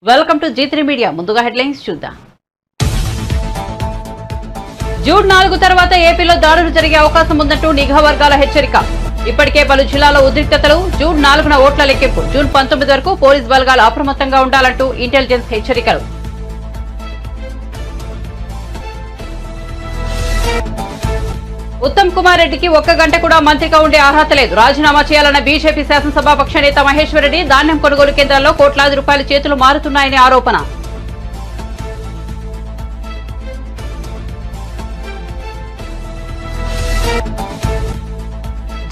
Welcome to G3 media. ముందుగా headlines చూద్దాం. June 4 తర్వాత ఏపీలో దాడులు జరిగే అవకాశం ఉందంటూ నిఘా వర్గాల హెచ్చరిక. ఇప్పటికే పలు జిల్లాల్లో ఉద్రిక్తతలు. జూన్ 4న ఓట్ల లెక్కింపు. జూన్ 19 వరకు పోలీస్ బలగాలు అప్రమత్తంగా ఉండాలంటూ ఇంటెలిజెన్స్ హెచ్చరికలు. ఉత్తమ్ కుమార్ రెడ్డికి 1 గంట కూడా మంత్రిగా ఉండే అర్హత లేదు. రాజీనామా చేయాలన్న బీజేపీ శాసనసభాపక్ష నేత మహేశ్వర్ రెడ్డి. ధాన్యం కొనుగోలు కేంద్రాల్లో కోట్లాది రూపాయల చేతులు మారుతున్నాయని ఆరోపణ.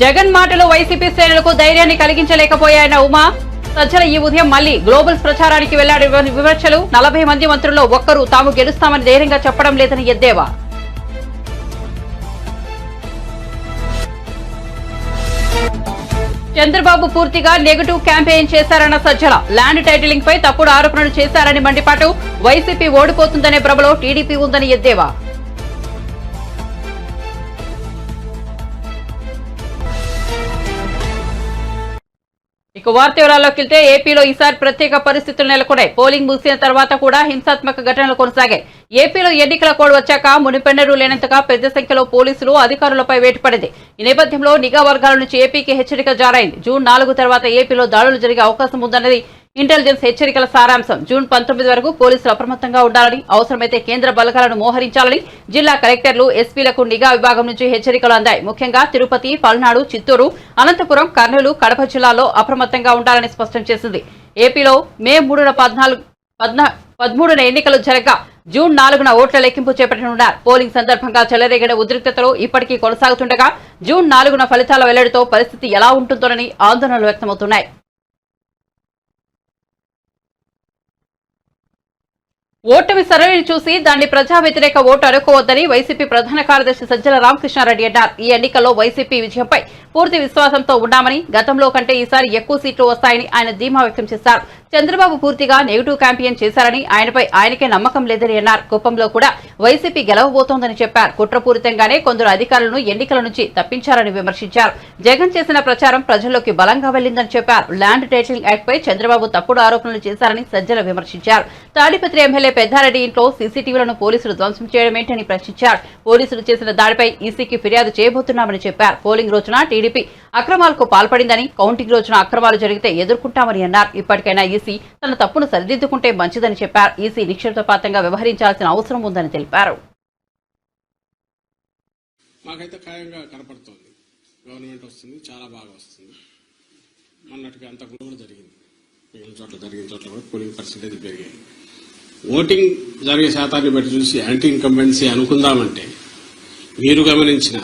జగన్ మాటలు వైసీపీ శ్రేణులకు ధైర్యాన్ని కలిగించలేకపోయాయన్న ఉమా. సజ్జల ఈ ఉదయం మళ్లీ గ్లోబల్స్ ప్రచారానికి వెళ్లాడు. విమర్శలు. 40 మంది మంత్రుల్లో ఒక్కరు తాము గెలుస్తామని ధైర్యంగా చెప్పడం లేదని ఎద్దేవా. చంద్రబాబు పూర్తిగా నెగటివ్ క్యాంపెయిన్ చేశారన్న సజ్జల. ల్యాండ్ టైటిలింగ్ పై తప్పుడు ఆరోపణలు చేశారని మండిపాటు. వైసీపీ ఓడిపోతుందనే భ్రమలో టీడీపీ ఉందని ఎద్దేవా. ఇక వార్త వివరాల్లోకి వెళ్తే ఏపీలో ఈసారి ప్రత్యేక పరిస్థితులు నెలకొన్నాయి. పోలింగ్ ముగిసిన తర్వాత కూడా హింసాత్మక ఘటనలు కొనసాగాయి. ఏపీలో ఎన్నికల కోడ్ వచ్చాక మునిపెన్నడూ లేనంతగా పెద్ద సంఖ్యలో పోలీసులు అధికారులపై వేటు పడింది. ఈ నేపథ్యంలో నిఘా వర్గాల నుంచి ఏపీకి హెచ్చరిక జారైంది. జూన్ 4 తర్వాత ఏపీలో దాడులు జరిగే అవకాశం ఉందన్నది ఇంటెలిజెన్స్ హెచ్చరికల సారాంశం. జూన్ 19 వరకు పోలీసులు అప్రమత్తంగా ఉండాలని, అవసరమైతే కేంద్ర బలగాలను మోహరించాలని జిల్లా కలెక్టర్లు, ఎస్పీలకు నిఘా విభాగం నుంచి హెచ్చరికలు అందాయి. ముఖ్యంగా తిరుపతి, పల్నాడు, చిత్తూరు, అనంతపురం, కర్నూలు, కడప జిల్లాల్లో అప్రమత్తంగా ఉండాలని స్పష్టం చేసింది. ఏపీలో మే 13న ఎన్నికలు జరగగా జూన్ 4న ఓట్ల లెక్కింపు చేపట్టనున్నారు. పోలింగ్ సందర్భంగా చెలరేగిన ఉద్రిక్తతలు ఇప్పటికీ కొనసాగుతుండగా జూన్ 4న ఫలితాల వెల్లడితో పరిస్థితి ఎలా ఉంటుందోనని ఆందోళనలు వ్యక్తమవుతున్నాయి. ఓటమి సరళిని చూసి దాన్ని ప్రజా వ్యతిరేక ఓటు అనుకోవద్దని వైసీపీ ప్రధాన కార్యదర్శి సజ్జల రామకృష్ణారెడ్డి అన్నారు. ఈ ఎన్నికల్లో వైసీపీ విజయంపై పూర్తి విశ్వాసంతో ఉన్నామని, గతంలో కంటే ఈసారి ఎక్కువ సీట్లు వస్తాయని ఆయన ధీమా వ్యక్తం చేశారు. చంద్రబాబు పూర్తిగా నెగిటివ్ క్యాంపెయిన్ చేశారని, ఆయనకే నమ్మకం లేదని అన్నారు. కుప్పంలో కూడా వైసీపీ గెలవబోతోందని చెప్పారు. కుట్రపూరితంగానే కొందరు అధికారులను ఎన్నికల నుంచి తప్పించారని విమర్శించారు. జగన్ చేసిన ప్రచారం ప్రజల్లోకి బలంగా వెళ్లిందని చెప్పారు. ల్యాండ్ టైటిలింగ్ యాక్ట్ పై చంద్రబాబు తప్పుడు ఆరోపణలు చేశారని సజ్జల విమర్శించారు. తాడిపత్రి ఎమ్మెల్యే పెద్దారెడ్డి ఇంట్లో సీసీటీవీలను పోలీసులు ధ్వంసం చేయడమేంటని ప్రశ్నించారు. పోలీసులు చేసిన దాడిపై ఈసీకి ఫిర్యాదు చేయబోతున్నామని చెప్పారు. పోలింగ్ రోజున టీడీపీ అక్రమాలకు పాల్పడిందని, కౌంటింగ్ రోజున అక్రమాలు జరిగితే ఎదుర్కొంటామని అన్నారు. ఇప్పటికైనా ఈసీ తన తప్పును సరిదిద్దుకుంటే మంచిదని చెప్పారు. ఈసీ నిక్షేపపాతంగా వ్యవహరించాల్సిన అవసరం ఉందని తెలిపారు. మాకైతే ఖాయంగా కనపడుతోంది. గవర్నమెంట్ వస్తుంది, చాలా బాగా వస్తుంది. మొన్నటికి అంత కూడా జరిగింది. జరిగిన చోట్ల కూడా పోలింగ్ పర్సెంటేజ్ పెరిగాయి. ఓటింగ్ జరిగే శాతాన్ని బట్టి చూసి యాంటీ ఇన్కంబెన్సీ అనుకుందామంటే మీరు గమనించిన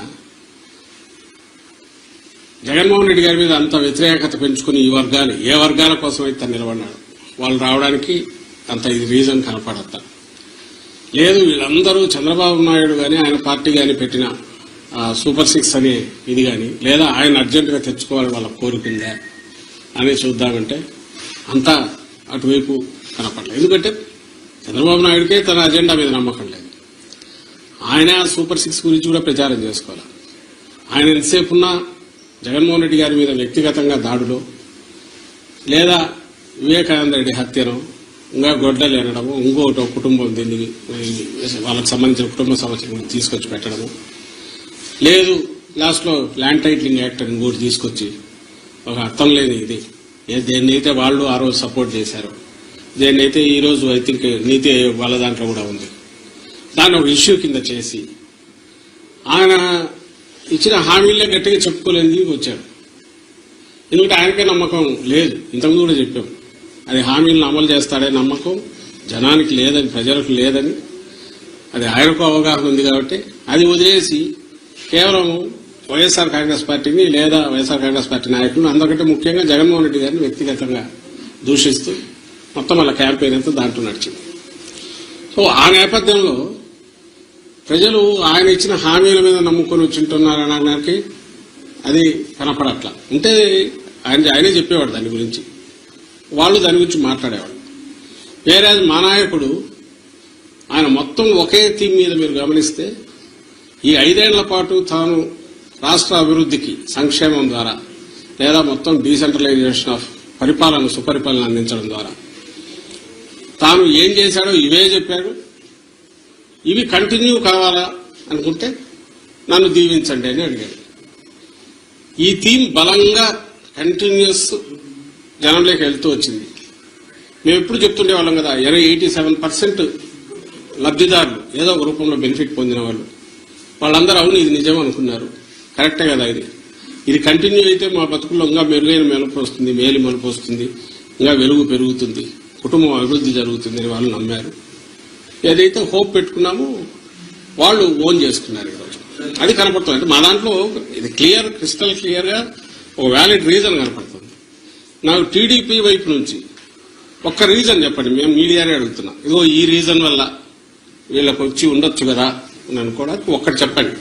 జగన్మోహన్ రెడ్డి గారి మీద అంత వ్యతిరేకత పెంచుకుని ఈ వర్గాలు ఏ వర్గాల కోసం అయితే నిలబడినాడు వాళ్ళు రావడానికి అంత ఇది రీజన్ కనపడతా లేదు. వీళ్ళందరూ చంద్రబాబు నాయుడు గాని ఆయన పార్టీ గాని పెట్టిన సూపర్ 6 అనే ఇది గాని, లేదా ఆయన అర్జెంటుగా తెచ్చుకోవాలి వాళ్ళ కోరికుందా అని చూద్దామంటే అంతా అటువైపు కనపడలేదు. ఎందుకంటే చంద్రబాబు నాయుడికే తన అజెండా మీద నమ్మకం లేదు. ఆయన సూపర్ 6 గురించి కూడా ప్రచారం చేసుకోవాలి. ఆయన ఎంతసేపు ఉన్నా జగన్మోహన్ రెడ్డి గారి మీద వ్యక్తిగతంగా దాడులు, లేదా వివేకానంద రెడ్డి హత్యను, ఇంకా గొడ్డలు ఎనడము, ఇంకోటి కుటుంబం దీన్ని వాళ్ళకి సంబంధించిన కుటుంబ సమస్యలను తీసుకొచ్చి పెట్టడము, లేదు లాస్ట్లో ల్యాండ్ టైటిలింగ్ యాక్ట్ అని ఇంకోటి తీసుకొచ్చి ఒక అర్థం లేని ఇది దేన్నైతే వాళ్ళు ఆ రోజు సపోర్ట్ చేశారు, దేన్నైతే ఈ రోజు ఐ థింక్ నీతి వాళ్ళ దాంట్లో కూడా ఉంది, దాన్ని ఒక ఇష్యూ కింద చేసి ఆయన ఇచ్చిన హామీలే గట్టిగా చెప్పుకోలేని వచ్చాడు. ఎందుకంటే ఆయనకే నమ్మకం లేదు. ఇంతకుముందు కూడా చెప్పాం, అది హామీలను అమలు చేస్తాడే నమ్మకం జనానికి లేదని, ప్రజలకు లేదని. అది ఆయనకు అవగాహన ఉంది కాబట్టి అది వదిలేసి కేవలం వైఎస్ఆర్ కాంగ్రెస్ పార్టీని లేదా వైఎస్ఆర్ కాంగ్రెస్ పార్టీ నాయకులను, అందరికంటే ముఖ్యంగా జగన్మోహన్ రెడ్డి గారిని వ్యక్తిగతంగా దూషిస్తూ మొత్తం వాళ్ళ క్యాంపెయిన్ అంతా దాంట్లో నడిచింది. సో ఆ నేపథ్యంలో ప్రజలు ఆయన ఇచ్చిన హామీల మీద నమ్ముకొని వచ్చింటున్నారనడానికి అది కనపడట్లా. ఉంటే ఆయనే చెప్పేవాడు దాని గురించి, వాళ్ళు దాని గురించి మాట్లాడేవాడు. వేరే మా నాయకుడు ఆయన మొత్తం ఒకే థీమ్ మీద మీరు గమనిస్తే ఈ 5 ఏళ్ల పాటు తాను రాష్ట్ర అభివృద్ధికి సంక్షేమం ద్వారా లేదా మొత్తం డీసెంట్రలైజేషన్ ఆఫ్ పరిపాలన సుపరిపాలన అందించడం ద్వారా తాను ఏం చేశాడో ఇవే చెప్పాడు. ఇవి కంటిన్యూ కావాలా అనుకుంటే నన్ను దీవించండి అని అడిగాడు. ఈ థీమ్ బలంగా కంటిన్యూస్ జనంలోకి వెళ్తూ వచ్చింది. మేము ఎప్పుడు చెప్తుండే వాళ్ళం కదా, 87% లబ్ధిదారులు ఏదో ఒక రూపంలో బెనిఫిట్ పొందిన వాళ్ళందరూ అవును ఇది నిజం అనుకున్నారు. కరెక్టే కదా, ఇది కంటిన్యూ అయితే మా బతుకుల్లో ఇంకా మెరుగైన మలుపు వస్తుంది, మేలు మలుపు వస్తుంది, ఇంకా వెలుగు పెరుగుతుంది, కుటుంబం అభివృద్ధి జరుగుతుంది అని వాళ్ళు నమ్మారు. ఏదైతే హోప్ పెట్టుకున్నామో వాళ్ళు ఓన్ చేసుకున్నారు ఈరోజు. అది కనపడుతుంది. అంటే మా దాంట్లో ఇది క్రిస్టల్ క్లియర్ గా ఒక వ్యాలిడ్ రీజన్ కనపడుతుంది. నాకు టీడీపీ వైపు నుంచి ఒక్క రీజన్ చెప్పండి, మేము మీడియానే అడుగుతున్నాం. ఇదిగో ఈ రీజన్ వల్ల వీళ్ళకి వచ్చి ఉండొచ్చు కదా అని అనుకోవడానికి ఒక్కటి చెప్పండి.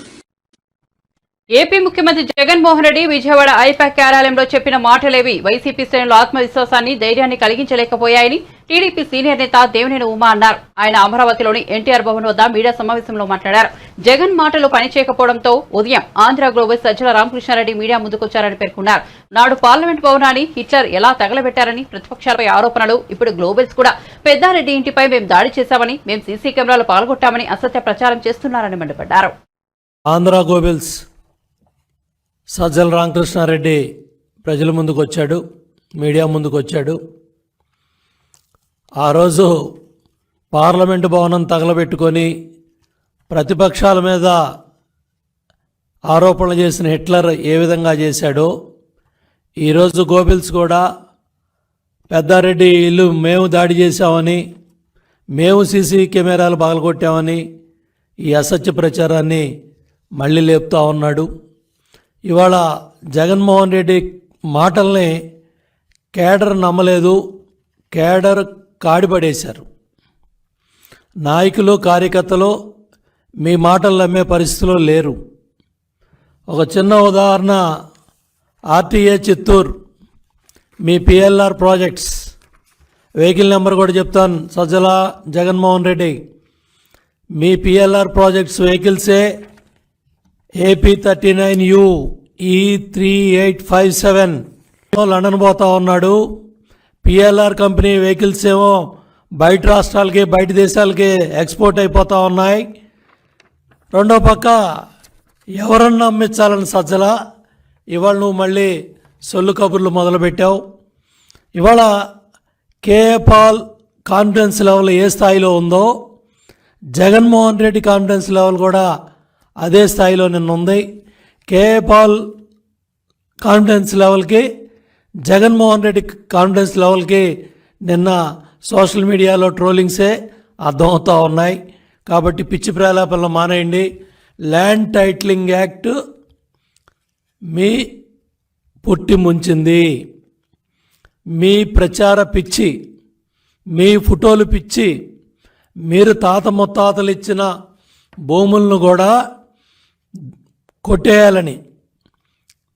ఏపీ ముఖ్యమంత్రి జగన్మోహన్ రెడ్డి విజయవాడ ఐపాక్ కార్యాలయంలో చెప్పిన మాటలేవి వైసీపీ శ్రేణుల ఆత్మవిశ్వాసాన్ని, ధైర్యాన్ని కలిగించలేకపోయాయని టీడీపీ సీనియర్ నేత దేవినేని ఉమా అన్నారు. ఆయన అమరావతిలోని ఎన్టీఆర్ భవన్ వద్ద మీడియా సమావేశంలో మాట్లాడారు. జగన్ మాటలు పనిచేయకపోవడంతో ఉదయం ఆంధ్ర గ్లోబల్ సజ్జల రామకృష్ణారెడ్డి మీడియా ముందుకొచ్చారని పేర్కొన్నారు. నాడు పార్లమెంట్ భవనాన్ని హిట్లర్ ఎలా తగలబెట్టారని ప్రతిపక్షాలపై ఆరోపణలు. ఇప్పుడు గ్లోబల్స్ కూడా పెద్దారెడ్డి ఇంటిపై మేము దాడి చేశామని, మేము సీసీ కెమెరాలు పాల్గొట్టామని అసత్య ప్రచారం చేస్తున్నారని మండిపడ్డారు. ఆంధ్ర గ్లోబల్స్ సజ్జల రామకృష్ణారెడ్డి ప్రజల ముందుకు వచ్చాడు, మీడియా ముందుకు వచ్చాడు. ఆ రోజు పార్లమెంటు భవనం తగలబెట్టుకొని ప్రతిపక్షాల మీద ఆరోపణలు చేసిన హిట్లర్ ఏ విధంగా చేశాడో ఈరోజు గోబెల్స్ కూడా పెద్దారెడ్డి ఇల్లు మేము దాడి చేశామని, మేము సీసీ కెమెరాలు పగలగొట్టామని ఈ అసత్య ప్రచారాన్ని మళ్ళీ లేపుతా ఉన్నాడు. ఇవాళ జగన్మోహన్ రెడ్డి మాటల్ని కేడర్ నమ్మలేదు, కేడర్ కాడిపడేశారు. నాయకులు కార్యకర్తలు మీ మాటలు నమ్మే పరిస్థితిలో లేరు. ఒక చిన్న ఉదాహరణ, ఆర్టీఏ చిత్తూరు మీ పిఎల్ఆర్ ప్రాజెక్ట్స్ వెహికల్ నెంబర్ కూడా చెప్తాను. సజ్జల జగన్మోహన్ రెడ్డి మీ పిఎల్ఆర్ ప్రాజెక్ట్స్ వెహికల్సే AP39U E3857 లండన్ పోతా ఉన్నాడు. పిఎల్ఆర్ కంపెనీ వెహికల్స్ ఏమో బయట రాష్ట్రాలకి, బయట దేశాలకి ఎక్స్పోర్ట్ అయిపోతూ ఉన్నాయి. రెండో పక్క ఎవరన్నా అమ్మించాలని సజ్జల ఇవాళ నువ్వు మళ్ళీ సొల్లు కబుర్లు మొదలుపెట్టావు. ఇవాళ కేఏ పాల్ కాన్ఫిడెన్స్ లెవెల్ ఏ స్థాయిలో ఉందో జగన్మోహన్ రెడ్డి కాన్ఫిడెన్స్ లెవెల్ కూడా అదే స్థాయిలో నిన్న ఉంది. కేఏ పాల్ కాన్ఫిడెన్స్ లెవెల్కి, జగన్మోహన్ రెడ్డి కాన్ఫిడెన్స్ లెవెల్కి నిన్న సోషల్ మీడియాలో ట్రోలింగ్సే అర్థమవుతూ ఉన్నాయి. కాబట్టి పిచ్చి ప్రేలాపనలు మానేయండి. ల్యాండ్ టైటిలింగ్ యాక్ట్ మీ పుట్టి ముంచింది. మీ ప్రచార పిచ్చి, మీ ఫోటోలు పిచ్చి, మీరు తాత ముత్తాతలు ఇచ్చిన భూములను కూడా కొట్టేయాలని,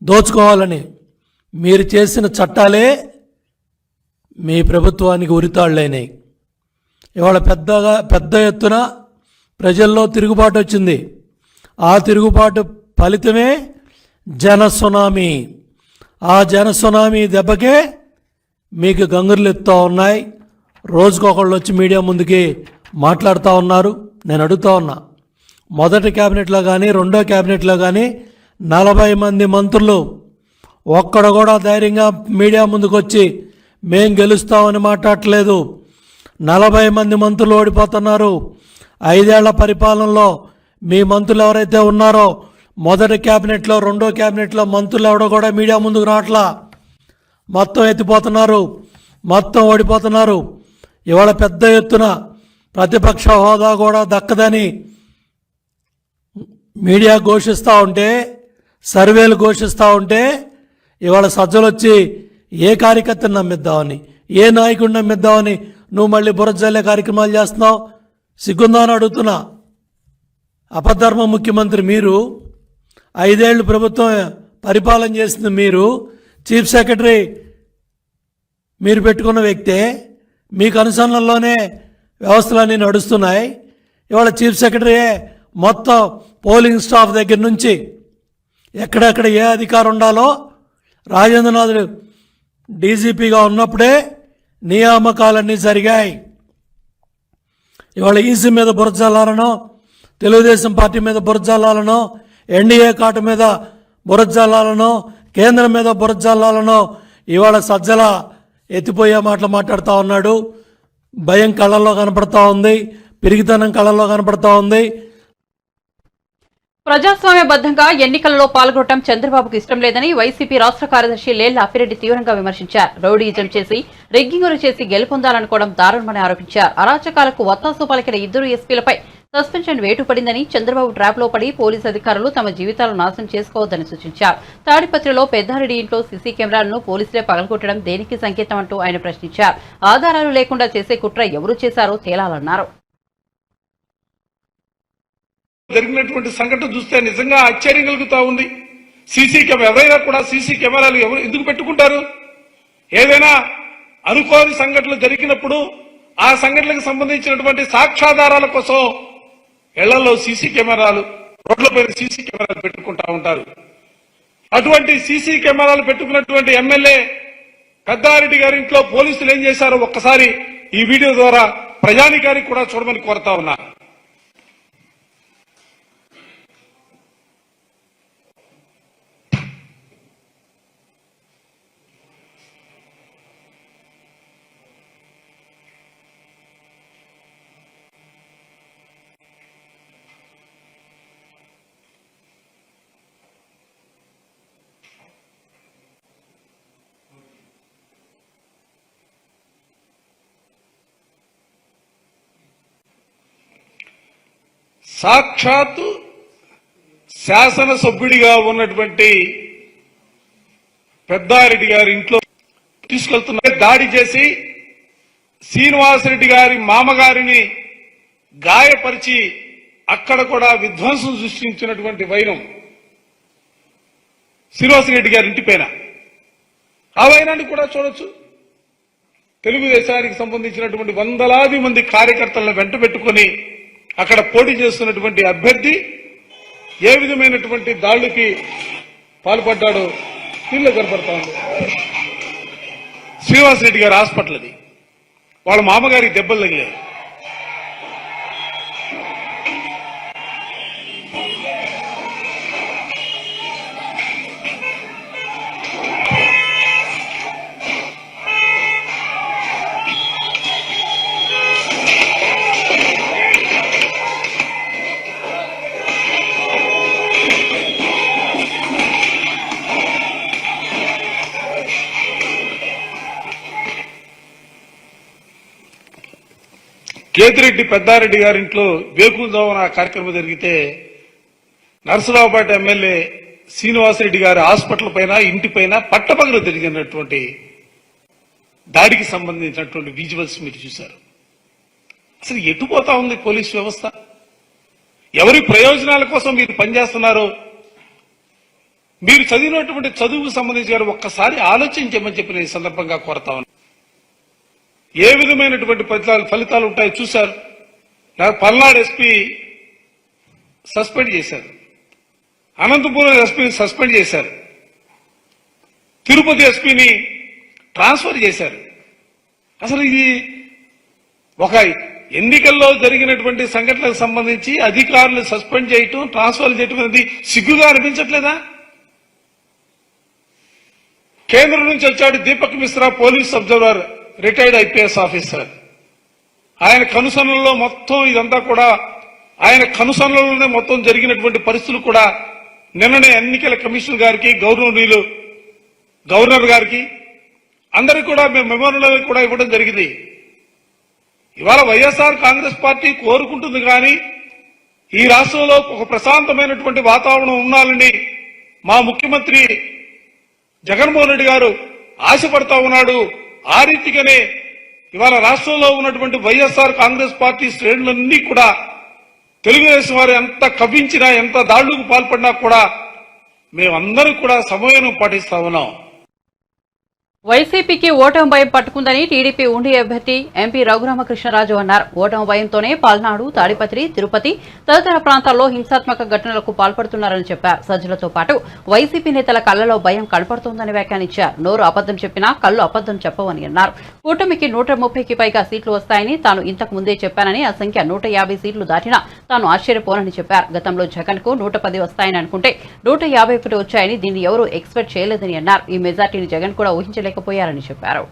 దోచుకోవాలని మీరు చేసిన చట్టాలే మీ ప్రభుత్వానికి ఉరితాళ్ళైనాయి. ఇవాళ పెద్ద ఎత్తున ప్రజల్లో తిరుగుబాటు వచ్చింది. ఆ తిరుగుబాటు ఫలితమే జనసునామీ. ఆ జనసునామీ దెబ్బకే మీకు గంగుర్లు ఎత్తుతూ ఉన్నాయి. రోజుకొకళ్ళు వచ్చి మీడియా ముందుకి మాట్లాడుతూ ఉన్నారు. నేను అడుగుతా ఉన్నా, మొదటి క్యాబినెట్లో కానీ రెండో క్యాబినెట్లో కానీ 40 మంది మంత్రులు ఒక్కడు కూడా ధైర్యంగా మీడియా ముందుకు వచ్చి మేం గెలుస్తామని మాట్లాడట్లేదు. 40 మంది మంత్రులు ఓడిపోతున్నారు. 5 ఏళ్ల పరిపాలనలో మీ మంత్రులు ఎవరైతే ఉన్నారో మొదటి క్యాబినెట్లో రెండో క్యాబినెట్లో మంత్రులు ఎవడో కూడా మీడియా ముందుకు రావట్లా. మొత్తం ఎత్తిపోతున్నారు, మొత్తం ఓడిపోతున్నారు. ఇవాళ పెద్ద ఎత్తున ప్రతిపక్ష హోదా కూడా దక్కదని మీడియా ఘోషిస్తూ ఉంటే, సర్వేలు ఘోషిస్తూ ఉంటే ఇవాళ సజ్జలు వచ్చి ఏ కార్యకర్తను నమ్మిద్దామని, ఏ నాయకుడిని నమ్మిద్దామని నువ్వు మళ్ళీ బురజల్లే కార్యక్రమాలు చేస్తున్నావు. సిగ్గుందా అని అడుగుతున్నా. అపధర్మ ముఖ్యమంత్రి మీరు, 5 ఏళ్ళు ప్రభుత్వం పరిపాలన చేసింది మీరు, చీఫ్ సెక్రటరీ మీరు పెట్టుకున్న వ్యక్తే, మీకు అనుసరణలోనే వ్యవస్థలన్నీ నడుస్తున్నాయి. ఇవాళ చీఫ్ సెక్రటరీయే మొత్తం పోలింగ్ స్టాఫ్ దగ్గర నుంచి ఎక్కడెక్కడ ఏ అధికారం ఉండాలో రాజేంద్రనాథ్ డీజీపీగా ఉన్నప్పుడే నియామకాలన్నీ జరిగాయి. ఇవాళ ఈసీ మీద బురజల్లాలనో, తెలుగుదేశం పార్టీ మీద బురజల్లాలనో, ఎన్డీఏ కాటు మీద బురజల్లాలనో, కేంద్రం మీద బురజల్లాలనో ఇవాళ సజ్జల ఎత్తిపోయే మాటలు మాట్లాడుతూ ఉన్నాడు. భయం కళ్ళల్లో కనపడతా ఉంది, పిరిగితనం కళ్ళల్లో కనపడతా ఉంది. ప్రజాస్వామ్యబద్ధంగా ఎన్నికలలో పాల్గొనడం చంద్రబాబుకు ఇష్టం లేదని వైసీపీ రాష్ట్ర కార్యదర్శి లేళ్ల అప్పిరెడ్డి తీవ్రంగా విమర్శించారు. రౌడీయిజం చేసి రిగ్గింగులు చేసి గెలుపొందాలనుకోవడం దారుణమని ఆరోపించారు. అరాచకాలకు వత్తాసు పలికిన ఇద్దరు ఎస్పీలపై సస్పెన్షన్ వేటు పడిందని, చంద్రబాబు ట్రాప్ లో పడి పోలీసు అధికారులు తమ జీవితాలను నాశనం చేసుకోవద్దని సూచించారు. తాడిపత్రిలో పెద్దారెడ్డి ఇంట్లో సీసీ కెమెరాలను పోలీసులే పగలగొట్టడం దేనికి సంకేతం అంటూ ఆయన ప్రశ్నించారు. ఆధారాలు లేకుండా చేసే కుట్ర ఎవరు చేశారో తేలాలన్నారు. జరిగినటువంటి సంఘటన చూస్తే నిజంగా ఆశ్చర్యం కలుగుతా ఉంది. ఎవరైనా కూడా సీసీ కెమెరాలు ఎవరు ఎందుకు పెట్టుకుంటారు? ఏదైనా అనుకోని సంఘటనలు జరిగినప్పుడు ఆ సంఘటనలకు సంబంధించినటువంటి సాక్ష్యాధారాల కోసం ఇళ్లలో సీసీ కెమెరాలు, రోడ్లపైన సీసీ కెమెరాలు పెట్టుకుంటా ఉంటారు. అటువంటి సీసీ కెమెరాలు పెట్టుకున్నటువంటి ఎమ్మెల్యే పెద్దారెడ్డి గారి ఇంట్లో పోలీసులు ఏం చేశారో ఒక్కసారి ఈ వీడియో ద్వారా ప్రజానికానికి కూడా చూడమని కోరుతా ఉన్నా. సాక్షాత్తు శాసనసభ్యుడిగా ఉన్నటువంటి పెద్దారెడ్డి గారి ఇంట్లో తీసుకెళ్తున్న దాడి చేసి శ్రీనివాసరెడ్డి గారి మామగారిని గాయపరిచి అక్కడ కూడా విధ్వంసం సృష్టించినటువంటి వైనం శ్రీనివాసరెడ్డి గారి ఇంటిపైన. ఆ వైనాన్ని కూడా చూడొచ్చు. తెలుగుదేశానికి సంబంధించినటువంటి వందలాది మంది కార్యకర్తలను వెంట పెట్టుకుని అక్కడ పోటీ చేస్తున్నటువంటి అభ్యర్థి ఏ విధమైనటువంటి దాడులకి పాల్పడ్డాడో దీనిలో కనపడతా ఉంది. శ్రీనివాసరెడ్డి గారి హాస్పిటల్ అది, వాళ్ళ మామగారికి దెబ్బలు తగిలాయి. కేతిరెడ్డి పెద్దారెడ్డి గారింట్లో వేకువజామున కార్యక్రమం జరిగితే నర్సరావుపేట ఎమ్మెల్యే శ్రీనివాసరెడ్డి గారి హాస్పిటల్ పైన, ఇంటిపైన పట్టపగలు జరిగినటువంటి దాడికి సంబంధించినటువంటి విజువల్స్ మీరు చూశారు. అసలు ఎటుపోతా ఉంది పోలీస్ వ్యవస్థ? ఎవరి ప్రయోజనాల కోసం మీరు పనిచేస్తున్నారో మీరు చదివినటువంటి చదువుకు సంబంధించి గారు ఒక్కసారి ఆలోచించమని చెప్పిన ఈ సందర్భంగా కోరుతా ఉన్నాను. ఏ విధమైనటువంటి ఫలితాలు ఉంటాయో చూశారు. పల్నాడు ఎస్పీ సస్పెండ్ చేశారు, అనంతపురం ఎస్పీని సస్పెండ్ చేశారు, తిరుపతి ఎస్పీని ట్రాన్స్ఫర్ చేశారు. అసలు ఇది ఒక ఎన్నికల్లో జరిగినటువంటి సంఘటనలకు సంబంధించి అధికారులు సస్పెండ్ చేయటం, ట్రాన్స్ఫర్ చేయటం అనేది సిగ్గుగా అనిపించట్లేదా? కేంద్రం నుంచి వచ్చాడు Deepak Mishra, police observer, retired IPS officer. ఆయన కనుసన్నల్లో మొత్తం ఇదంతా కూడా ఆయన కనుసన్నల్లోనే మొత్తం జరిగినటువంటి పరిస్థితులు కూడా నిన్ననే ఎన్నికల కమిషన్ గారికి, గవర్నర్ గారికి అందరికీ కూడా మేము మెమోరియల్ కూడా ఇవ్వడం జరిగింది. ఇవాళ వైఎస్ఆర్ కాంగ్రెస్ పార్టీ కోరుకుంటుంది కానీ ఈ రాష్ట్రంలో ఒక ప్రశాంతమైనటువంటి వాతావరణం ఉండాలని మా ముఖ్యమంత్రి జగన్మోహన్ రెడ్డి గారు ఆశపడతా ఉన్నాడు. ఆ రీతిగానే ఇవాళ రాష్ట్రంలో ఉన్నటువంటి వైఎస్ఆర్ కాంగ్రెస్ పార్టీ శ్రేణులన్నీ కూడా తెలుగుదేశం వారు ఎంత కవ్వించినా, ఎంత దాడులకు పాల్పడినా కూడా మేమందరం కూడా సమన్వయం పాటిస్తా ఉన్నాం. వైసీపీకి ఓటమి భయం పట్టుకుందని టీడీపీ ఉండి అభ్యర్థి ఎంపీ రఘురామకృష్ణరాజు అన్నారు. ఓటమి భయంతోనే పల్నాడు, తాడిపత్రి, తిరుపతి తదితర ప్రాంతాల్లో హింసాత్మక ఘటనలకు పాల్పడుతున్నారని చెప్పారు. సజ్జలతో పాటు వైసీపీ నేతల కళ్లలో భయం కనపడుతోందని వ్యాఖ్యానించారు. నోరు అబద్దం చెప్పినా కళ్ళు అబద్దం చెప్పవని అన్నారు. కూటమికి 130కి పైగా సీట్లు వస్తాయని తాను ఇంతకు ముందే చెప్పానని, ఆ సంఖ్య 150 సీట్లు దాటినా తాను ఆశ్చర్యపోనని చెప్పారు. గతంలో జగన్ కు 110 వస్తాయని అనుకుంటే 151 వచ్చాయని, దీన్ని ఎవరూ ఎక్స్పెక్ట్ చేయలేదని అన్నారు. ఈ మెజార్టీని జగన్ కూడా ఊహించలేకపోయారని చెప్పారు.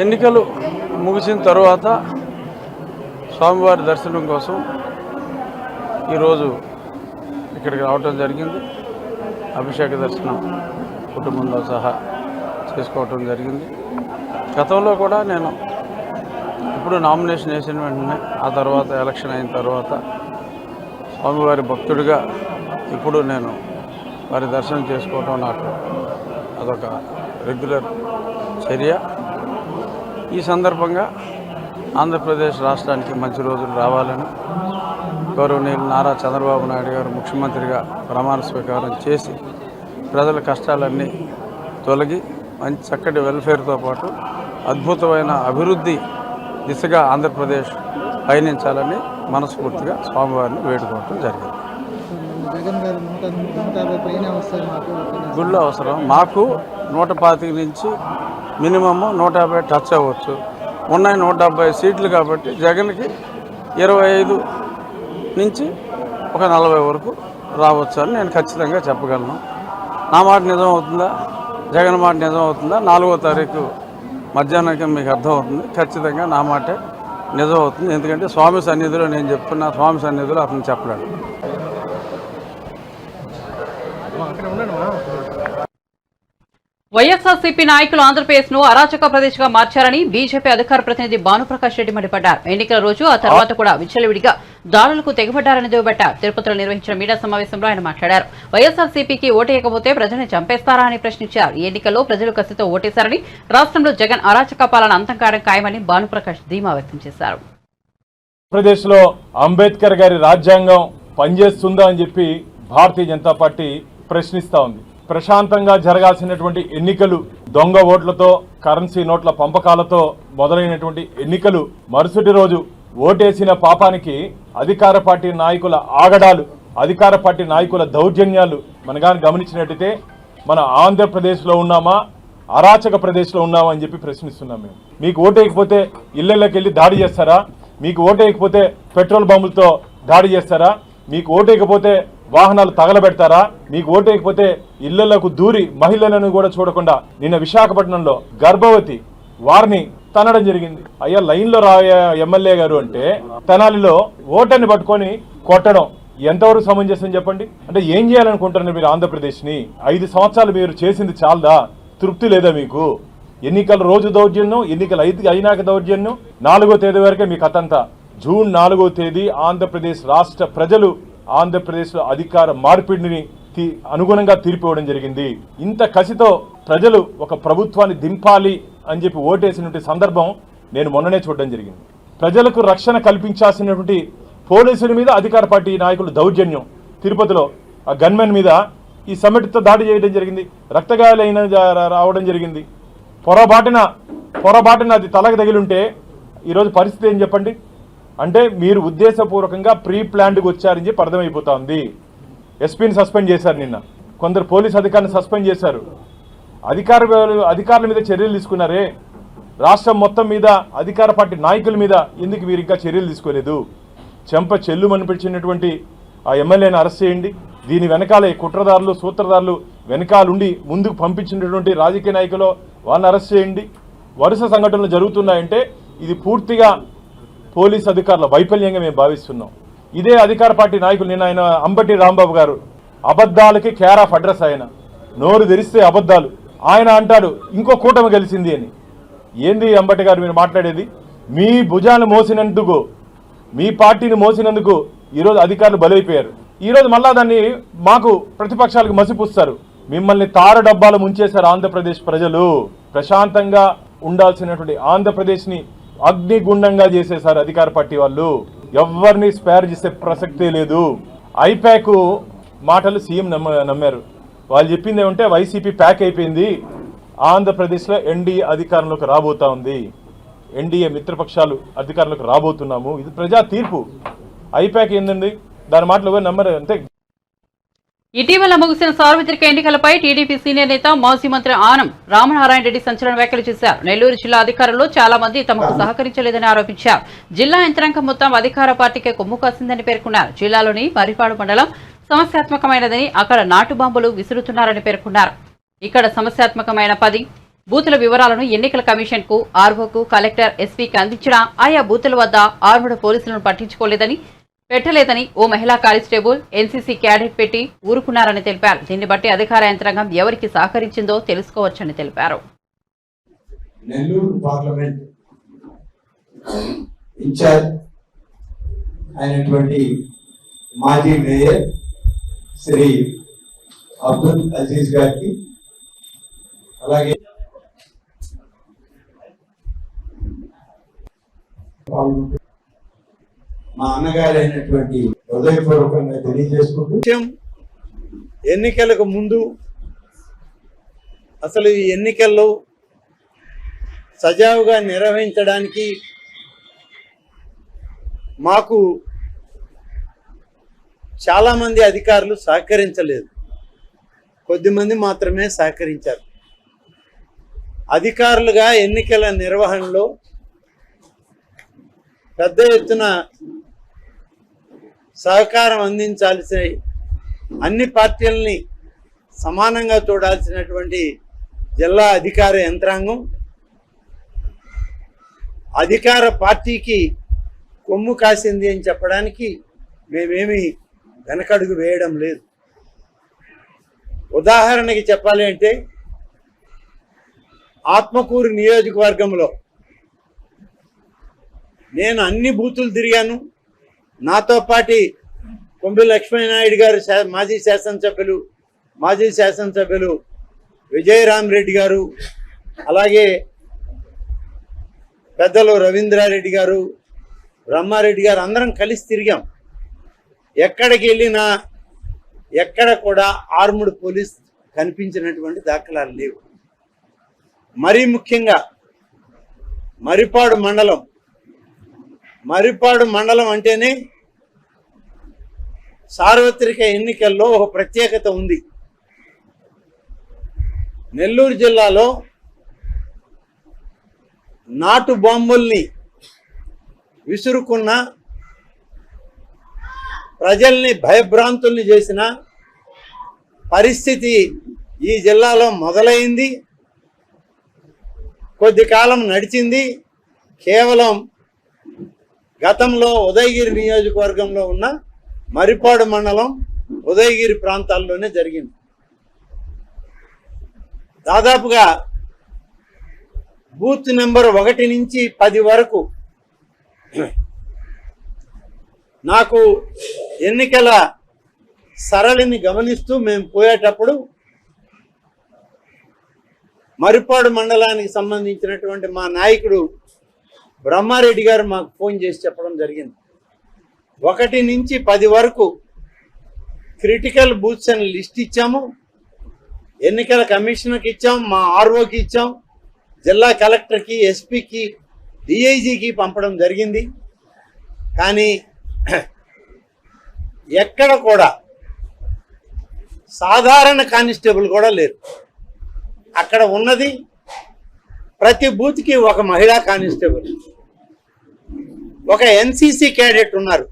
ఎన్నికలు ముగిసిన తర్వాత స్వామివారి దర్శనం కోసం ఈరోజు ఇక్కడికి రావటం జరిగింది. అభిషేక దర్శనం కుటుంబంతో సహా చేసుకోవటం జరిగింది. గతంలో కూడా నేను ఇప్పుడు నామినేషన్ వేసిన వెంటనే, ఆ తర్వాత ఎలక్షన్ అయిన తర్వాత స్వామివారి భక్తుడిగా ఇప్పుడు నేను వారి దర్శనం చేసుకోవటం నాకు అదొక రెగ్యులర్ చర్య. ఈ సందర్భంగా ఆంధ్రప్రదేశ్ రాష్ట్రానికి మంచి రోజులు రావాలని గౌరవనీయులు నారా చంద్రబాబు నాయుడు గారు ముఖ్యమంత్రిగా ప్రమాణ స్వీకారం చేసి ప్రజల కష్టాలన్నీ తొలగి మంచి చక్కటి వెల్ఫేర్తో పాటు అద్భుతమైన అభివృద్ధి దిశగా ఆంధ్రప్రదేశ్ పయనించాలని మనస్ఫూర్తిగా స్వామివారిని వేడుకోవటం జరిగింది. గుళ్ళు అవసరం మాకు 125 నుంచి మినిమమ్ 150 టచ్ అవ్వచ్చు. ఉన్నాయి 170 సీట్లు కాబట్టి జగన్కి 25 నుంచి ఒక 40 వరకు రావచ్చు అని నేను ఖచ్చితంగా చెప్పగలను. నా మాట నిజం అవుతుందా, జగన్ మాట నిజం అవుతుందా, 4వ తారీఖు మధ్యాహ్నానికి మీకు అర్థమవుతుంది. ఖచ్చితంగా నా మాటే నిజం అవుతుంది. ఎందుకంటే స్వామి సన్నిధిలో నేను చెప్తున్నా, స్వామి సన్నిధిలో అతను చెప్పలేడు. వైఎస్ఆర్సీపీ నాయకులు ఆంధ్రప్రదేశ్ ను అరాచక ప్రదేశ్ గా మార్చారని బీజేపీ అధికార ప్రతినిధి భానుప్రకాష్ రెడ్డి మండిపడ్డారు. ఎన్నికల రోజు, ఆ తర్వాత కూడా విచ్చలవిడిగా దాడులకు తెగబడ్డారని దుయ్యబట్టారు. తిరుపతిలో నిర్వహించిన మీడియా సమావేశంలో ఆయన మాట్లాడారు. వైఎస్ఆర్సీపీకి ఓటేయకపోతే ప్రజల్ని చంపేస్తారా అని ప్రశ్నించారు. ఈ ఎన్నికల్లో ప్రజలు కసితో ఓటేశారని, రాష్ట్రంలో జగన్ అరాచక పాలన అంతం కావడం ఖాయమని భానుప్రకాష్ ధీమా వ్యక్తం చేశారు. ఆంధ్రప్రదేశ్ లో అంబేద్కర్ గారి రాజ్యాంగం పనిచేస్తుందా అని చెప్పి భారతీయ జనతా పార్టీ ప్రశ్నిస్తా ఉంది. ప్రశాంతంగా జరగాల్సినటువంటి ఎన్నికలు దొంగ ఓట్లతో, కరెన్సీ నోట్ల పంపకాలతో మొదలైనటువంటి ఎన్నికలు మరుసటి రోజు ఓటేసిన పాపానికి అధికార పార్టీ నాయకుల ఆగడాలు, అధికార పార్టీ నాయకుల దౌర్జన్యాలు మనగాని గమనించినట్టయితే మన ఆంధ్రప్రదేశ్లో ఉన్నామా, అరాచక ప్రదేశ్లో ఉన్నామా అని చెప్పి ప్రశ్నిస్తున్నాం. మేము మీకు ఓటేయకపోతే ఇళ్లలోకి వెళ్ళి దాడి చేస్తారా? మీకు ఓటేయకపోతే పెట్రోల్ బాంబులతో దాడి చేస్తారా? మీకు ఓటేయకపోతే వాహనాలు తగలబెడతారా? మీకు ఓటేయకపోతే ఇళ్లలకు దూరి మహిళలను కూడా చూడకుండా నిన్న విశాఖపట్నంలో గర్భవతి వారిని తనడం జరిగింది. అయ్యా లైన్లో రాయ ఎమ్మెల్యే గారు అంటే తెనాలిలో ఓటర్ని పట్టుకొని కొట్టడం ఎంతవరకు సమంజసం చెప్పండి? అంటే ఏం చేయాలనుకుంటున్నారు మీరు ఆంధ్రప్రదేశ్ని? 5 సంవత్సరాలు మీరు చేసింది చాలదా? తృప్తి లేదా మీకు? ఎన్నికల రోజు దౌర్జన్యం, ఎన్నికలు అయినాక దౌర్జన్యం. 4వ తేదీ వరకే మీ కథంతా. జూన్ 4వ తేదీ ఆంధ్రప్రదేశ్ రాష్ట్ర ప్రజలు ఆంధ్రప్రదేశ్లో అధికార మార్పిడిని అనుగుణంగా తీర్పు ఇవ్వడం జరిగింది. ఇంత కసితో ప్రజలు ఒక ప్రభుత్వాన్ని దింపాలి అని చెప్పి ఓటేసినటువంటి సందర్భం నేను మొన్ననే చూడడం జరిగింది. ప్రజలకు రక్షణ కల్పించాల్సినటువంటి పోలీసుల మీద అధికార పార్టీ నాయకులు దౌర్జన్యం. తిరుపతిలో ఆ గన్మెన్ మీద ఈ సమిటితో దాడి చేయడం జరిగింది. రక్తగాయాలైన రావడం జరిగింది. పొరబాటున అది తలకు తగిలింటే ఈరోజు పరిస్థితి ఏం చెప్పండి? అంటే మీరు ఉద్దేశపూర్వకంగా ప్రీ ప్లాన్డ్గా వచ్చారని చెప్పి అర్థమైపోతా ఉంది. ఎస్పీని సస్పెండ్ చేశారు, నిన్న కొందరు పోలీస్ అధికారులను సస్పెండ్ చేశారు. అధికారుల మీద చర్యలు తీసుకున్నారే, రాష్ట్రం మొత్తం మీద అధికార పార్టీ నాయకుల మీద ఎందుకు మీరు ఇంకా చర్యలు తీసుకోలేదు? చెంప చెల్లుమనిపించినటువంటి ఆ ఎమ్మెల్యేని అరెస్ట్ చేయండి. దీని వెనకాల కుట్రదారులు, సూత్రధారులు వెనకాలుండి ముందుకు పంపించినటువంటి రాజకీయ నాయకులు వాళ్ళని అరెస్ట్ చేయండి. వరుస సంఘటనలు జరుగుతున్నాయంటే ఇది పూర్తిగా పోలీస్ అధికారుల వైఫల్యంగా మేము భావిస్తున్నాం. ఇదే అధికార పార్టీ నాయకులు నిన్న ఆయన అంబటి రాంబాబు గారు అబద్ధాలకి కేర్ ఆఫ్ అడ్రస్. ఆయన నోరు తెరిస్తే అబద్ధాలు. ఆయన అంటాడు ఇంకో కూటమి గెలిచింది అని. ఏంది అంబటి గారు మీరు మాట్లాడేది? మీ భుజాన్ని మోసినందుకు, మీ పార్టీని మోసినందుకు ఈరోజు అధికారులు బలైపోయారు. ఈరోజు మళ్ళా దాన్ని మాకు ప్రతిపక్షాలకు మసిపూస్తారు. మిమ్మల్ని తార డబ్బాలు ముంచేశారు ఆంధ్రప్రదేశ్ ప్రజలు. ప్రశాంతంగా ఉండాల్సినటువంటి ఆంధ్రప్రదేశ్ని అగ్నిగుండంగా చేసేశారు అధికార పార్టీ వాళ్ళు. ఎవరిని స్పేర్ చేసే ప్రసక్తే లేదు. ఐపాక్ మాటలు సీఎం నమ్మారు. వాళ్ళు చెప్పింది ఏమంటే వైసీపీ ప్యాక్ అయిపోయింది, ఆంధ్రప్రదేశ్లో ఎన్డీఏ అధికారంలోకి రాబోతా ఉంది, ఎన్డీఏ మిత్రపక్షాలు అధికారంలోకి రాబోతున్నాము, ఇది ప్రజా తీర్పు. ఐప్యాక్ ఏందండి, దాని మాటలు ఎవరు నమ్మరు. అంతే. ఇటీవల ముగిసిన సార్వత్రిక ఎన్నికలపై టీడీపీ సీనియర్ నేత మాజీ మంత్రి ఆనం రామనారాయణ రెడ్డి సంచలన వ్యాఖ్యలు చేశారు. నెల్లూరు జిల్లా అధికారుల్లో చాలా మంది తమకు సహకరించలేదని ఆరోపించారు. జిల్లా యంత్రాంగం మొత్తం అధికార పార్టీకే కొమ్ము కాసిందని పేర్కొన్నారు. జిల్లాలోని మర్రిపాడు మండలం సమస్యాత్మకమైనదని, అక్కడ నాటు బాంబులు విసురుతున్నారని పేర్కొన్నారు. ఇక్కడ సమస్యాత్మకమైన 10 బూతుల వివరాలను ఎన్నికల కమిషన్ కు, ఆర్ఓకు, కలెక్టర్, ఎస్పీకి అందించినా ఆయా బూతుల వద్ద ఆర్మూడ్ పోలీసులను పెట్టలేదని ఓ మహిళా కానిస్టేబుల్ ఎన్సీసీ క్యాడెట్ పెట్టి ఊరుకున్నారని తెలిపారు. దీన్ని బట్టి అధికార యంత్రాంగం ఎవరికి సహకరించిందో తెలుసుకోవచ్చని తెలిపారు. నెల్లూరు పార్లమెంట్ ఇన్ఛార్జ్ అయినటువంటి మాజీ మేయర్ శ్రీ అబ్దుల్ అజీజ్ గారికి, అలాగే మా అన్నగారైనటువంటి హృదయపూర్వకంగా తెలియజేసుకుంటూ, ఎన్నికలకు ముందు అసలు ఈ ఎన్నికల్లో సజావుగా నిర్వహించడానికి మాకు చాలామంది అధికారులు సహకరించలేదు, కొద్దిమంది మాత్రమే సహకరించారు. అధికారులుగా ఎన్నికల నిర్వహణలో పెద్ద ఎత్తున సహకారం అందించాల్సిన, అన్ని పార్టీలని సమానంగా చూడాల్సినటువంటి జిల్లా అధికార యంత్రాంగం అధికార పార్టీకి కొమ్ము కాసింది అని చెప్పడానికి మేమేమి వెనకడుగు వేయడం లేదు. ఉదాహరణకి చెప్పాలి అంటే, ఆత్మకూరు నియోజకవర్గంలో నేను అన్ని బూతులు తిరిగాను. నాతో పాటి కొంబి లక్ష్మీనాయుడు గారు మాజీ శాసనసభ్యులు విజయరామరెడ్డి గారు, అలాగే పెద్దలు రవీంద్రారెడ్డి గారు, బ్రహ్మారెడ్డి గారు అందరం కలిసి తిరిగాం. ఎక్కడికి వెళ్ళినా ఎక్కడ కూడా ఆర్ముడ్ పోలీస్ కనిపించినటువంటి దాఖలాలు లేవు. మరీ ముఖ్యంగా మర్రిపాడు మండలం అంటేనే సార్వత్రిక ఎన్నికల్లో ఒక ప్రత్యేకత ఉంది. నెల్లూరు జిల్లాలో నాటు బాంబుల్ని విసురుకున్న, ప్రజల్ని భయభ్రాంతుల్ని చేసిన పరిస్థితి ఈ జిల్లాలో మొదలైంది. కొద్ది కాలం నడిచింది. కేవలం గతంలో ఉదయగిరి నియోజకవర్గంలో ఉన్న మర్రిపాడు మండలం, ఉదయగిరి ప్రాంతాల్లోనే జరిగింది. దాదాపుగా బూత్ నెంబర్ 1 నుంచి 10 వరకు నాకు ఎన్నికల సరళిని గమనిస్తూ మేము పోయేటప్పుడు మర్రిపాడు మండలానికి సంబంధించినటువంటి మా నాయకుడు బ్రహ్మారెడ్డి గారు మాకు ఫోన్ చేసి చెప్పడం జరిగింది. 1 నుంచి 10 వరకు క్రిటికల్ బూత్స్ అని లిస్ట్ ఇచ్చాము. ఎన్నికల కమిషనర్కి ఇచ్చాం, మా ఆర్ఓకి ఇచ్చాం, జిల్లా కలెక్టర్కి, ఎస్పీకి, డిఐజీకి పంపడం జరిగింది. కానీ ఎక్కడ కూడా సాధారణ కానిస్టేబుల్ కూడా లేరు. అక్కడ ఉన్నది ప్రతి బూత్కి ఒక మహిళా కానిస్టేబుల్, ఒక ఎన్సీసీ క్యాడెట్ ఉన్నారు.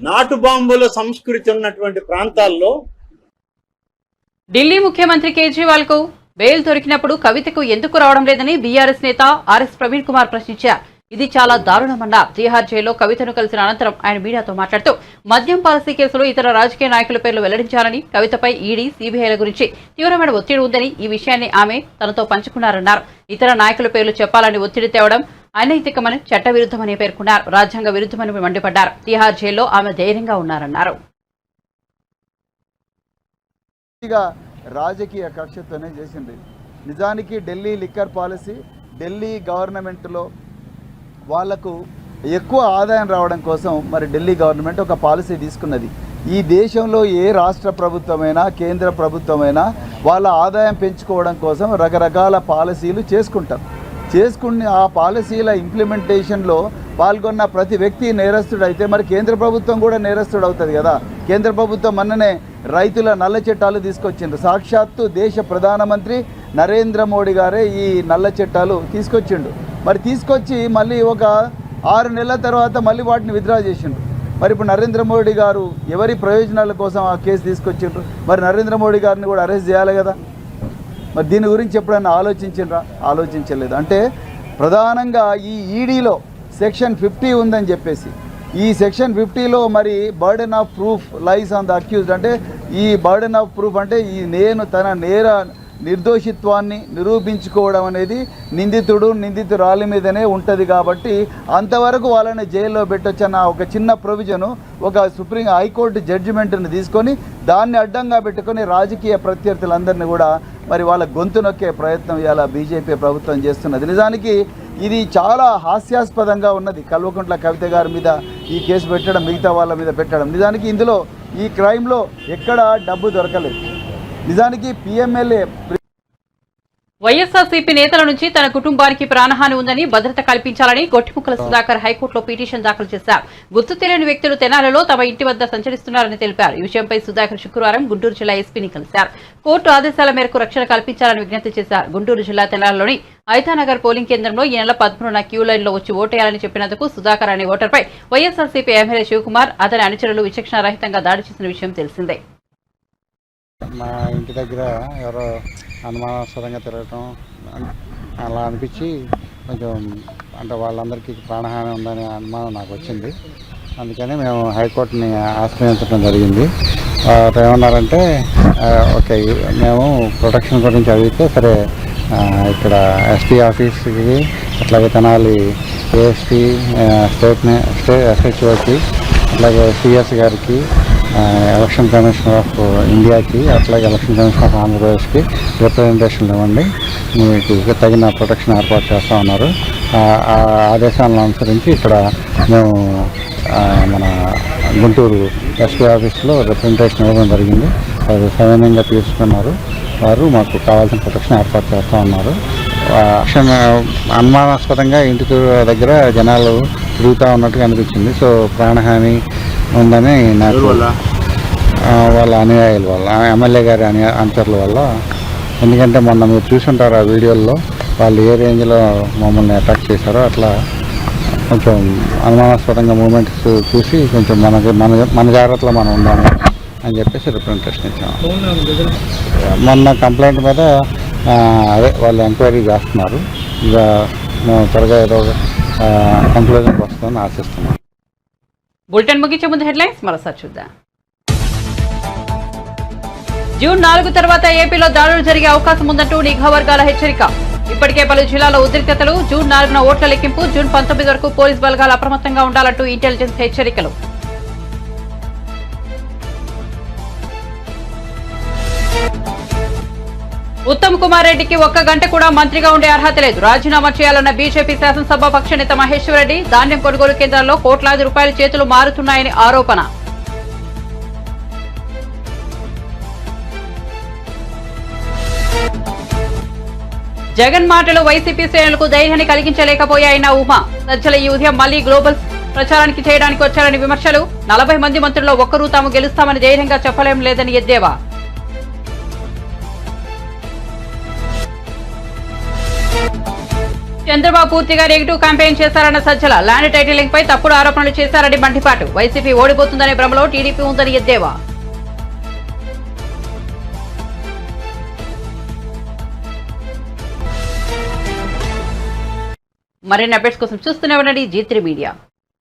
నాటు బాంబుల సంస్కృతి ఉన్నటువంటి ప్రాంతాల్లో ఢిల్లీ ముఖ్యమంత్రి కేజ్రీవాల్ కు బెయిల్ దొరికినప్పుడు కవితకు ఎందుకు రావడం లేదని బీఆర్ఎస్ నేత ఆర్ఎస్ ప్రవీణ్ కుమార్ ప్రశ్నించారు. ఇది చాలా దారుణమన్నారు. తీహార్ జైల్లో కవితను కలిసిన అనంతరం ఆయన మీడియాతో మాట్లాడుతూ, మద్యం పాలసీ కేసులో ఇతర రాజకీయ నాయకుల పేర్లు వెల్లడించాలని, కవితపై ఈడీ, సీబీఐల గురించి తీవ్రమైన ఒత్తిడి ఉందని, ఈ విషయాన్ని ఆమె తనతో పంచుకున్నారన్నారు. ఇతర నాయకుల పేర్లు చెప్పాలని ఒత్తిడి తేవడం అనైతికమని, చట్టవిరుద్ధమని పేర్కొన్నారు. రాజ్యాంగ విరుద్ధమని మండిపడ్డారు. తీహార్ జైల్లో ఆమె ధైర్యంగా ఉన్నారన్నారు. రాజకీయ కక్షతోనే చేసింది. నిజానికి ఢిల్లీ లిక్కర్ పాలసీ, ఢిల్లీ గవర్నమెంట్లో వాళ్లకు ఎక్కువ ఆదాయం రావడం కోసం మరి ఢిల్లీ గవర్నమెంట్ ఒక పాలసీ తీసుకున్నది. ఈ దేశంలో ఏ రాష్ట్ర ప్రభుత్వమైనా కేంద్ర ప్రభుత్వమైనా వాళ్ళ ఆదాయం పెంచుకోవడం కోసం రకరకాల పాలసీలు చేసుకుని ఆ పాలసీల ఇంప్లిమెంటేషన్లో పాల్గొన్న ప్రతి వ్యక్తి నేరస్తుడు అయితే మరి కేంద్ర ప్రభుత్వం కూడా నేరస్తుడు అవుతుంది కదా. కేంద్ర ప్రభుత్వం మొన్ననే రైతుల నల్ల చట్టాలు తీసుకొచ్చిండ్రు. సాక్షాత్తు దేశ ప్రధానమంత్రి నరేంద్ర మోడీ గారే ఈ నల్ల చట్టాలు తీసుకొచ్చిండు. మరి తీసుకొచ్చి మళ్ళీ ఒక 6 నెలల తర్వాత మళ్ళీ వాటిని విత్డ్రా చేసిండ్రు. మరి ఇప్పుడు నరేంద్ర మోడీ గారు ఎవరి ప్రయోజనాల కోసం ఆ కేసు తీసుకొచ్చిండ్రు? మరి నరేంద్ర మోడీ గారిని కూడా అరెస్ట్ చేయాలి కదా. మరి దీని గురించి ఎప్పుడైనా ఆలోచించిండ్రా? ఆలోచించలేదు. అంటే ప్రధానంగా ఈ ఈడీలో సెక్షన్ 50 ఉందని చెప్పేసి ఈ సెక్షన్ 50లో మరి burden of proof lies on the accused. అంటే ఈ బర్డెన్ ఆఫ్ ప్రూఫ్ అంటే ఈ తన నిర్దోషిత్వాన్ని నిరూపించుకోవడం అనేది నిందితురాలి మీదనే ఉంటుంది. కాబట్టి అంతవరకు వాళ్ళని జైల్లో పెట్టొచ్చన్న ఒక చిన్న ప్రొవిజను ఒక సుప్రీం హైకోర్టు జడ్జిమెంట్ని తీసుకొని దాన్ని అడ్డంగా పెట్టుకొని రాజకీయ ప్రత్యర్థులందరినీ కూడా మరి వాళ్ళ గొంతు నొక్కే ప్రయత్నం ఇవాళ బీజేపీ ప్రభుత్వం చేస్తున్నది. నిజానికి ఇది చాలా హాస్యాస్పదంగా ఉన్నది. కల్వకుంట్ల కవిత గారి మీద ఈ కేసు పెట్టడం, మిగతా వాళ్ళ మీద పెట్టడం. నిజానికి ఇందులో ఈ క్రైమ్లో ఎక్కడ డబ్బు దొరకలేదు. నిజానికి పిఎంఎల్ఏ వైఎస్ఆర్సీపీ నేతల నుంచి తన కుటుంబానికి ప్రాణహాని ఉందని భద్రత కల్పించాలని గొట్టిముక్కల సుధాకర్ హైకోర్టులో పిటిషన్ దాఖలు చేశారు. గుర్తు తెలియని వ్యక్తులు తెనాలిలో తమ ఇంటి వద్ద సంచరిస్తున్నారని తెలిపారు. ఈ విషయంపై సుధాకర్ శుక్రవారం గుంటూరు జిల్లా ఎస్పీని కలిశారు. కోర్టు ఆదేశాల మేరకు రక్షణ కల్పించాలని విజ్ఞప్తి చేశారు. గుంటూరు జిల్లా తెనాలిలోని ఐతానగర్ పోలింగ్ కేంద్రంలో ఈ నెల 13న క్యూ లైన్లో వచ్చి ఓటేయాలని చెప్పినందుకు సుధాకర్ అనే ఓటర్పై వైఎస్ఆర్సీపీ ఎమ్మెల్యే శివకుమార్ అతని అనుచరులు విచక్షణారహితంగా దాడి చేసిన విషయం తెలిసిందే. మా ఇంటి దగ్గర ఎవరో అనుమానాస్పదంగా తిరగటం అలా అనిపించి కొంచెం అంటే వాళ్ళందరికీ ప్రాణహాని ఉందనే అనుమానం నాకు వచ్చింది. అందుకని మేము హైకోర్టుని ఆశ్రయించడం జరిగింది. వారు ఏమన్నారంటే ఓకే మేము ప్రొటెక్షన్ గురించి అడిగితే సరే ఇక్కడ ఎస్పీ ఆఫీస్కి అట్లాగే తెనాలి ఏఎస్పీ స్టేట్ ఎస్హెచ్ఓకి అట్లాగే సిఎస్ గారికి ఎలక్షన్ కమిషనర్ ఆఫ్ ఇండియాకి అట్లాగే ఎలక్షన్ కమిషనర్ ఆఫ్ ఆంధ్రప్రదేశ్కి రిప్రజెంటేషన్లు ఇవ్వండి, మీకు తగిన ప్రొటెక్షన్ ఏర్పాటు చేస్తూ ఉన్నారు. ఆ ఆదేశాలను అనుసరించి ఇక్కడ మేము మన గుంటూరు ఎస్పీ ఆఫీస్లో రిప్రజెంటేషన్ ఇవ్వడం జరిగింది. అది సవినయంగా తీసుకున్నారు. వారు మాకు కావాల్సిన ప్రొటెక్షన్ ఏర్పాటు చేస్తూ ఉన్నారు. అనుమానాస్పదంగా ఇంటి దగ్గర జనాలు తిరుగుతూ ఉన్నట్టుగా అనిపించింది. సో ప్రాణహాని ఉందని నాకు వాళ్ళ అనుయాయుల వల్ల, ఎమ్మెల్యే గారి అనుచరుల వల్ల. ఎందుకంటే మొన్న మీరు చూసుంటారు ఆ వీడియోల్లో వాళ్ళు ఏ రేంజ్లో మమ్మల్ని అటాక్ చేశారో అట్లా కొంచెం అనుమానాస్పదంగా మూమెంట్స్ చూసి కొంచెం మన జాగ్రత్తలో మనం ఉండాలి అని చెప్పేసి రిప్రజెంటేషన్ ఇచ్చాము. మొన్న కంప్లైంట్ మీద అదే వాళ్ళు ఎంక్వైరీ చేస్తున్నారు. ఇక మేము త్వరగా ఏదో కంక్లూజన్కి వస్తుందని ఆశిస్తున్నాం. బులెటిన్ ముగించే ముందు హెడ్లైన్స్ మరోసారి చూద్దాం. జూన్ 4 తర్వాత ఏపీలో దాడులు జరిగే అవకాశం ఉందంటూ నిఘా వర్గాల హెచ్చరిక. ఇప్పటికే పలు జిల్లాలో ఉద్రిక్తతలు. జూన్ 4న ఓట్ల లెక్కింపు. జూన్ 19 వరకు పోలీస్ బలగాలు అప్రమత్తంగా ఉండాలంటూ ఇంటెలిజెన్స్ హెచ్చరికలు. ఉత్తమ్ కుమార్ రెడ్డికి 1 గంట కూడా మంత్రిగా ఉండే అర్హత లేదు. రాజీనామా చేయాలన్న బీజేపీ శాసనసభ పక్ష నేత మహేశ్వర్ రెడ్డి. ధాన్యం కొనుగోలు కేంద్రాల్లో కోట్లాది రూపాయల చేతులు మారుతున్నాయని ఆరోపణ. జగన్ మాటలు వైసీపీ శ్రేణులకు ధైర్యాన్ని కలిగించలేకపోయాయన్న ఉమా. సజ్జల ఈ ఉదయం మళ్లీ గ్లోబల్ ప్రచారానికి చేయడానికి వచ్చారని విమర్శలు. 40 మంది మంత్రుల్లో ఒక్కరూ తాము గెలుస్తామని ధైర్యంగా చెప్పలేం లేదని ఎద్దేవా. చంద్రబాబు పూర్తిగా నెగిటివ్ క్యాంపెయిన్ చేశారన్న సజ్జల. ల్యాండ్ టైటిలింగ్ పై తప్పుడు ఆరోపణలు చేశారని మండిపాటు. వైసీపీ ఓడిపోతుందనే భ్రమలో టీడీపీ ఉందని ఎద్దేవా. మరిన్ని అప్డేట్స్ కోసం చూస్తూనే ఉండండి G3 మీడియా.